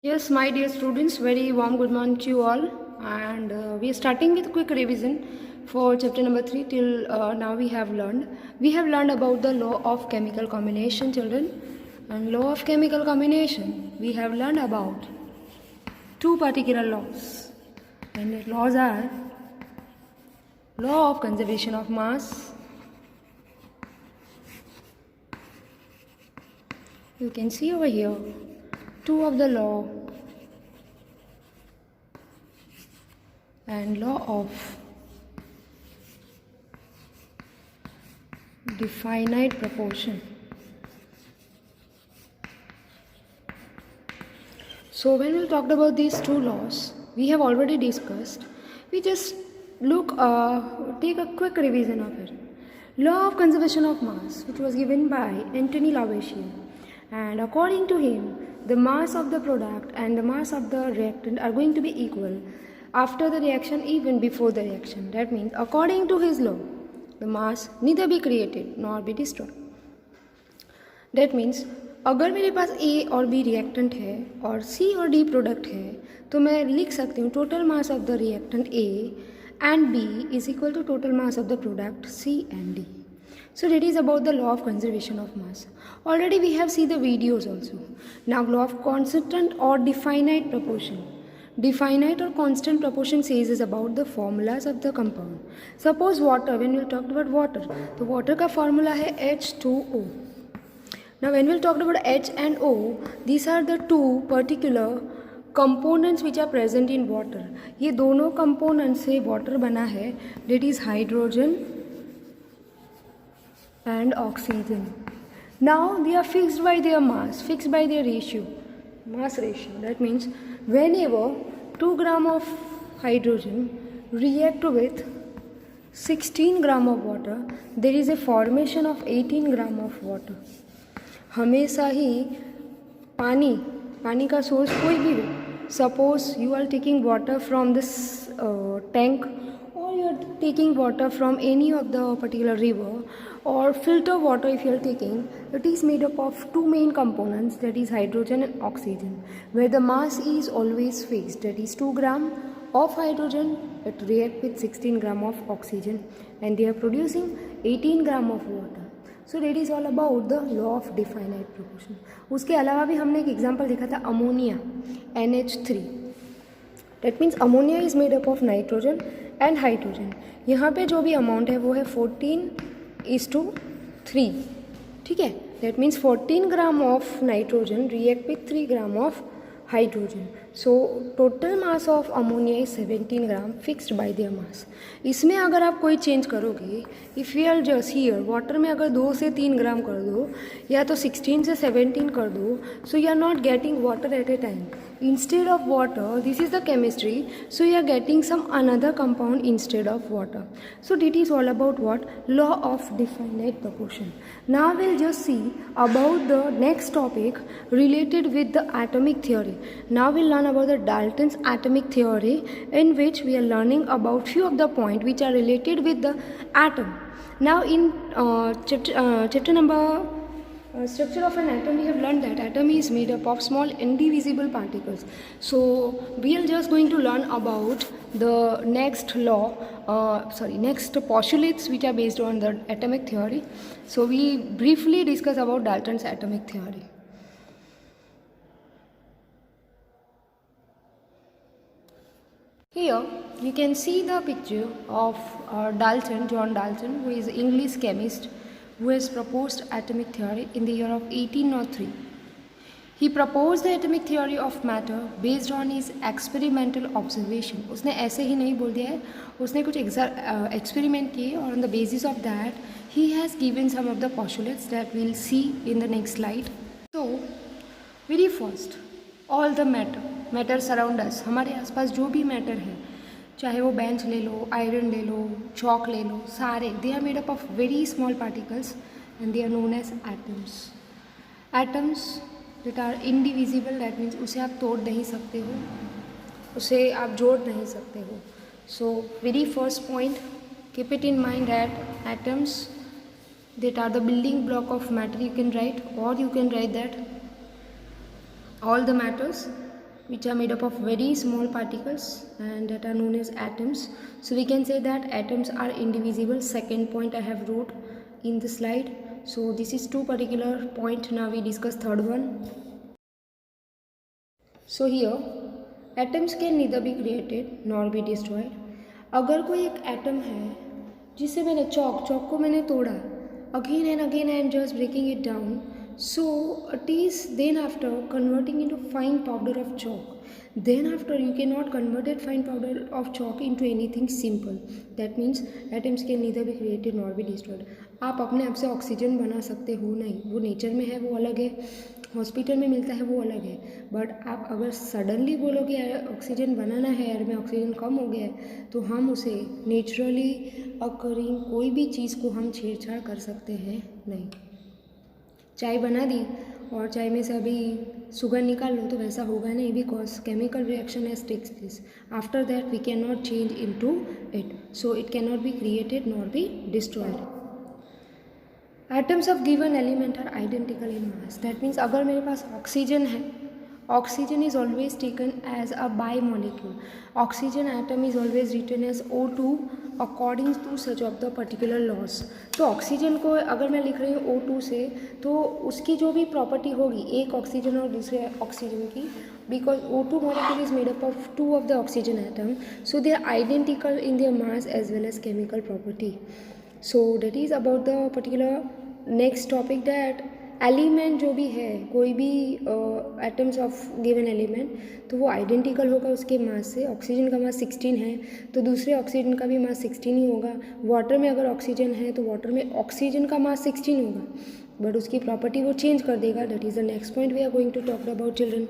Yes, my dear students, very warm good morning to you all. And we are starting with quick revision for chapter number 3 till now we have learned. We have learned about the law of chemical combination, children. And law of chemical combination, we have learned about two particular laws. And the laws are law of conservation of mass. You can see over here two of the law and law of definite proportion. So when we talked about these two laws, we have already discussed. We just take a quick revision of it. Law of conservation of mass, which was given by Anthony Lavoisier, and according to him, the mass of the product and the mass of the reactant are going to be equal after the reaction, even before the reaction. That means, according to his law, the mass neither be created nor be destroyed. That means, अगर मेरे पास A और B reactant है और C और D product है तो मैं लिख सकती हूँ total mass of the reactant A and B is equal to total mass of the product C and D. So that is about the law of conservation of mass. Already we have seen the videos also. Now law of constant or definite proportion. Definite or constant proportion says is about the formulas of the compound. Suppose water, when we talked about water, the water का formula है H2O. Now when we talked about H and O, these are the two particular components which are present in water. ये दोनों components से water बना है, that is hydrogen and oxygen. Now they are fixed by their mass, fixed by their ratio, mass ratio. That means whenever 2 gram of hydrogen react with 16 gram of water, there is a formation of 18 gram of water. हमेशा ही पानी का source कोई भी हो, suppose you are taking water from this tank or you are taking water from any of the particular river or filter water if you are taking, it is made up of two main components, that is hydrogen and oxygen, where the mass is always fixed, that is 2 gram of hydrogen it react with 16 gram of oxygen and they are producing 18 gram of water. So that is all about the law of definite proportion. उसके अलावा भी हमने एक example देखा था ammonia NH3. That means ammonia is made up of nitrogen and hydrogen. यहाँ पे जो भी अमाउंट है वो है 14:3. ठीक है, that means 14 gram of nitrogen react with 3 gram of hydrogen. So total mass of ammonia is 17 gram fixed by their mass. इसमें अगर आप कोई चेंज करोगे, if you are just here water में अगर 2 से 3 ग्राम कर दो या तो 16 से 17 कर दो, so you are not getting water at a time. Instead of water, this is the chemistry, so you are getting some another compound instead of water. So it is all about what? Law of definite proportion. Now we'll just see about the next topic related with the atomic theory. Now we'll learn about the Dalton's atomic theory, in which we are learning about few of the points which are related with the atom. Now in chapter number structure of an atom, we have learned that atom is made up of small indivisible particles. So we are just going to learn about the next next postulates which are based on the atomic theory. So we briefly discuss about Dalton's atomic theory. Here you can see the picture of John Dalton, who is an English chemist who has proposed atomic theory in the year of 1803. He proposed the atomic theory of matter based on his experimental observation. उसने ऐसे ही नहीं बोल दिया है, उसने कुछ experiment किए और on the basis of that he has given some of the postulates that we'll see in the next slide. So very first, all the matter surround us. हमारे आसपास जो भी matter है, चाहे वो बेंच ले लो, आयरन ले लो, चॉक ले लो, सारे they are made up of very small particles and they are known as atoms. Atoms that are indivisible, that means उसे आप तोड़ नहीं सकते हो, उसे आप जोड़ नहीं सकते हो. So very first point, keep it in mind that atoms that are the building block of matter, you can write, और you can write that all the matters which are made up of very small particles and that are known as atoms. So we can say that atoms are indivisible. Second point I have wrote in the slide. So this is two particular point. Now we discuss third one. So here atoms can neither be created nor be destroyed. अगर कोई एक atom है जिसे मैंने chalk को मैंने तोड़ा, again and again I am just breaking it down, so it is then after converting into fine powder of chalk. Then after you cannot convert that fine powder of chalk into anything simple. That means atoms can neither be created nor be destroyed. आप अपने आप से oxygen बना सकते हो नहीं, वो nature में है वो अलग है, हॉस्पिटल में मिलता है वो अलग है, बट आप अगर सडनली बोलोगे ऑक्सीजन बनाना है, एयर में ऑक्सीजन कम हो गया है, तो हम उसे नेचुरली अकरिंग कोई भी चीज़ को हम छेड़छाड़ कर सकते हैं नहीं. चाय बना दी और चाय में से अभी शुगर निकाल लो तो वैसा होगा नहीं, because chemical reaction as takes place. After that we can not change into it, so it can not be created nor be destroyed. Atoms of given element are identical in mass. That means अगर मेरे पास oxygen है, oxygen is always taken as a bimolecule. Oxygen atom is always written as O2 according to such of the particular laws. तो oxygen को अगर मैं लिख रही हूँ O2 से, तो उसकी जो भी प्रॉपर्टी होगी एक ऑक्सीजन और दूसरे ऑक्सीजन की, because O2 molecule is made up of two of the oxygen atom, so they are identical in their mass as well as chemical property. So that is about the particular next topic, that element जो भी है, कोई भी atoms of given element, तो वो identical होगा उसके मास से. ऑक्सीजन का मास 16 है तो दूसरे ऑक्सीजन का भी मास 16 ही होगा. वाटर में अगर ऑक्सीजन है तो वाटर में ऑक्सीजन का मास 16 होगा, बट उसकी प्रॉपर्टी वो चेंज कर देगा. That is the next point we are going to talk about children.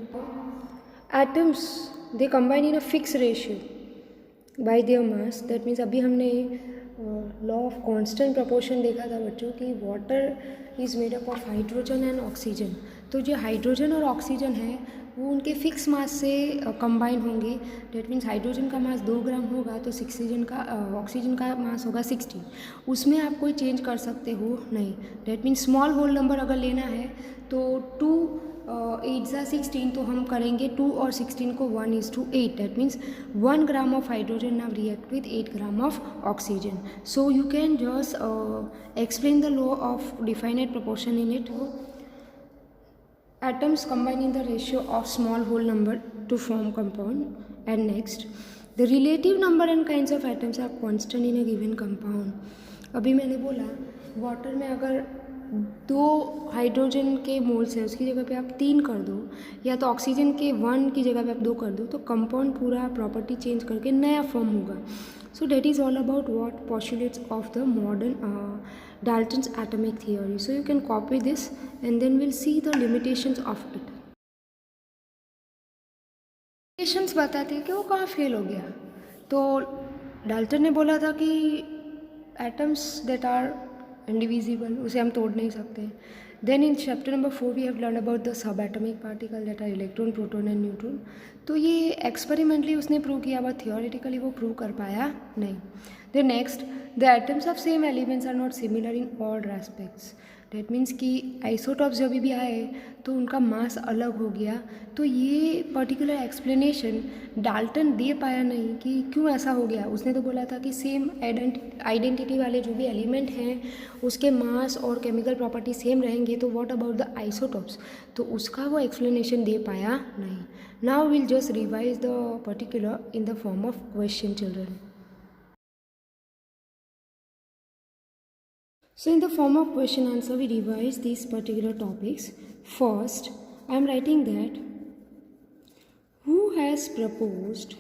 Atoms they combine in a fix ratio by their mass. That means अभी हमने लॉ ऑफ कांस्टेंट प्रपोर्शन देखा था बच्चों की. Water is made up of hydrogen and oxygen. तो जो hydrogen और oxygen है वो उनके फिक्स मास से कंबाइन होंगे. डेट मीन्स हाइड्रोजन का मास 2 ग्राम होगा तो ऑक्सीजन का मास होगा 60. उसमें आप कोई चेंज कर सकते हो नहीं. That means small whole number अगर लेना है तो 2 8 ज़ा 16, तो हम करेंगे 2 और 16 को 1:8. That means 1 gram of hydrogen now react with 8 gram of oxygen. So you can just explain the law of definite proportion in it. Atoms combine in the ratio of small whole number to form compound. And next, the relative number and kinds of atoms are constant in a given compound. अभी मैंने बोला water में अगर 2 hydrogen के moles हैं उसकी जगह पे आप 3 कर दो, या तो ऑक्सीजन के 1 की जगह पे आप 2 कर दो, तो कंपाउंड पूरा प्रॉपर्टी चेंज करके नया फॉर्म होगा. So that is all about what postulates of the modern Dalton's atomic theory. So you can copy this and then we'll see the limitations of it. Limitations बताते हैं कि वो कहाँ fail हो गया. तो डाल्टन ने बोला था कि atoms that are indivisible, उसे हम तोड़ नहीं सकते. Then in chapter number 4 we have learned about the subatomic particle that are electron, proton and neutron. तो ये एक्सपेरिमेंटली उसने प्रूव किया, बट थियोरेटिकली वो प्रूव कर पाया नहीं. The next, the atoms of same elements are not similar in all respects. That means कि isotopes जब भी आए तो उनका मास अलग हो गया. तो ये पर्टिकुलर एक्सप्लेनेशन डाल्टन दे पाया नहीं कि क्यों ऐसा हो गया. उसने तो बोला था कि सेम आइडेंटिटी वाले जो भी एलिमेंट हैं उसके मास और केमिकल प्रॉपर्टी सेम रहेंगे, तो व्हाट अबाउट द आइसोटॉप्स, तो उसका वो एक्सप्लेनेशन दे पाया नहीं. Now will just revise the particular in the form of question children. So in the form of question answer we revise these particular topics. First, I am writing that who has proposed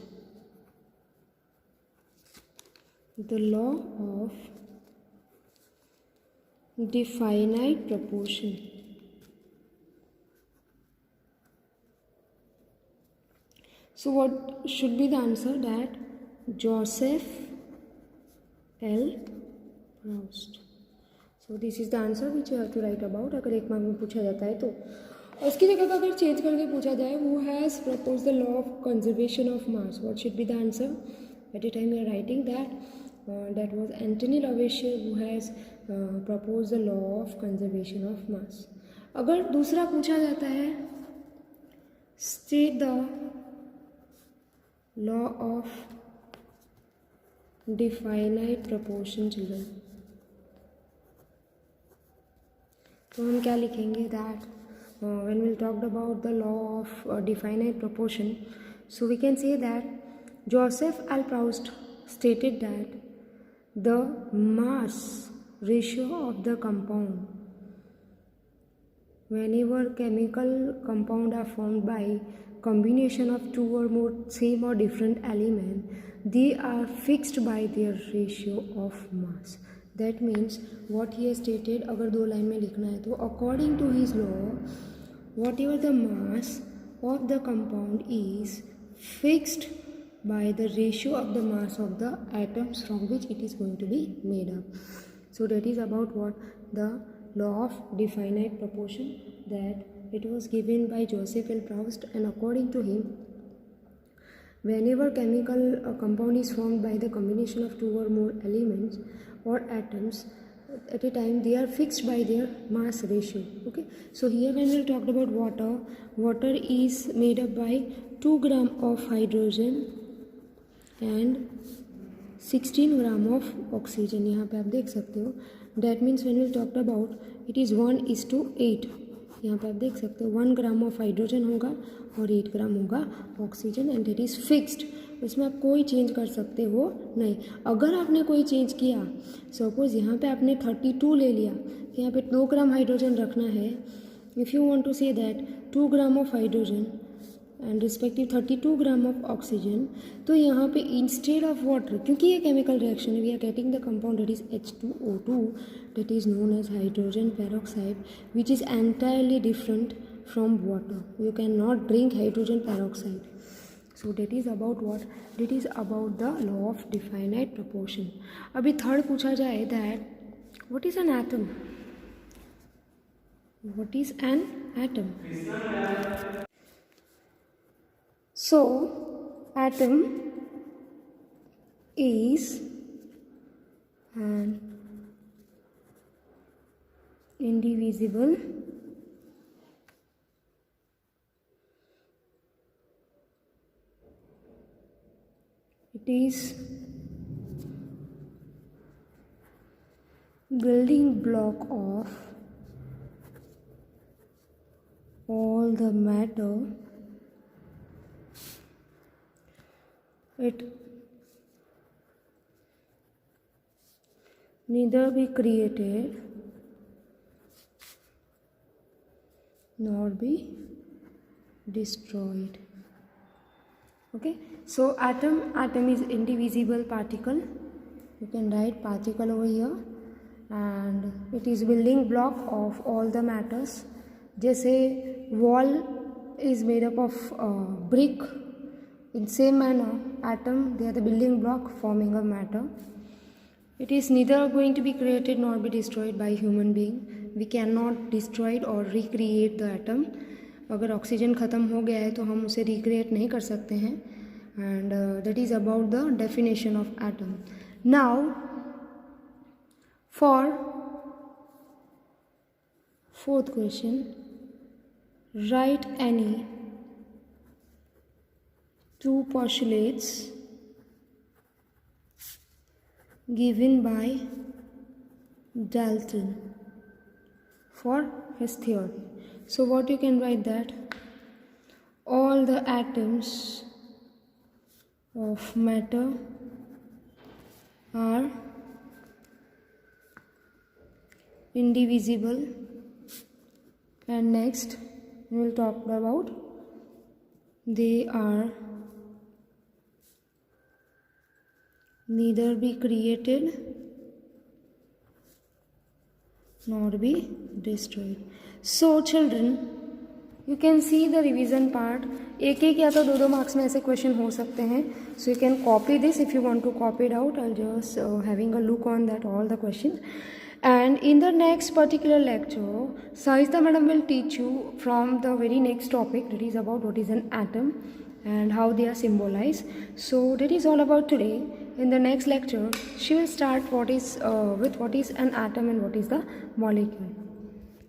the law of definite proportion. So what should be the answer? That Joseph L. Proust. So this is the answer which you have to write about. अगर एक mark में पूछा जाता है तो. उसकी जगह पर अगर चेंज करके पूछा जाए, who has proposed the law of conservation of mass, what should be the answer? At the time you are writing that was Anthony Lavoisier who has proposed the law of conservation of mass. अगर दूसरा पूछा जाता है state the law of definite proportion children. तो हम क्या लिखेंगे that when we talked about the law of definite proportion, so we can say that Joseph L. Proust stated that the mass ratio of the compound, whenever chemical compound are formed by combination of two or more same or different element, they are fixed by their ratio of mass. That means what he has stated, अगर दो line में लिखना है तो according to his law, whatever the mass of the compound is fixed by the ratio of the mass of the atoms from which it is going to be made up. So that is about what the law of definite proportion, that it was given by Joseph L. Proust, and according to him, whenever chemical compound is formed by the combination of two or more elements or atoms at a time, they are fixed by their mass ratio. Okay, so here when we talked about water is made up by 2 gram of hydrogen and 16 gram of oxygen. यहाँ पे आप देख सकते हो. That means when we talked about, it is 1:8. यहाँ पे आप देख सकते हो 1 ग्राम ऑफ हाइड्रोजन होगा और 8 ग्राम होगा oxygen, and it is fixed. इसमें आप कोई चेंज कर सकते हो नहीं. अगर आपने कोई चेंज किया, सपोज यहाँ पे आपने 32 ले लिया कि यहाँ पे 2 ग्राम हाइड्रोजन रखना है. If you want to say that 2 gram of hydrogen and respective 32 gram of oxygen, तो यहाँ पे इंस्टेड ऑफ वाटर, क्योंकि ये केमिकल रिएक्शन है, we are getting the compound that is H2O2, that is known as hydrogen peroxide, which is entirely different from water. You cannot drink hydrogen peroxide. So that is about what? That is about the law of definite proportion. अभी third पूछा जाए that what is an atom? What is an atom? So atom is an indivisible it is building block of all the matter. It neither be created nor be destroyed. Okay, so atom is indivisible particle. You can write particle over here, and it is building block of all the matters. जैसे wall is made up of brick, in same manner atom, they are the building block forming a matter. It is neither going to be created nor be destroyed by human being. We cannot destroy or recreate the atom. अगर oxygen ख़त्म हो गया है तो हम उसे recreate नहीं कर सकते हैं. And that is about the definition of atom. Now for fourth question, right any two postulates given by Dalton for his theory. So what you can write that all the atoms of matter are indivisible, and next we will talk about they are neither be created nor be destroyed. So children, you can see the revision part. एक एक या तो दो marks में ऐसे question हो सकते हैं. So you can copy this if you want to copy it out. I'll just having a look on that all the questions. And in the next particular lecture, Sahista madam will teach you from the very next topic, that is about what is an atom and how they are symbolized. So that is all about today. In the next lecture, she will start with what is an atom and what is the molecule.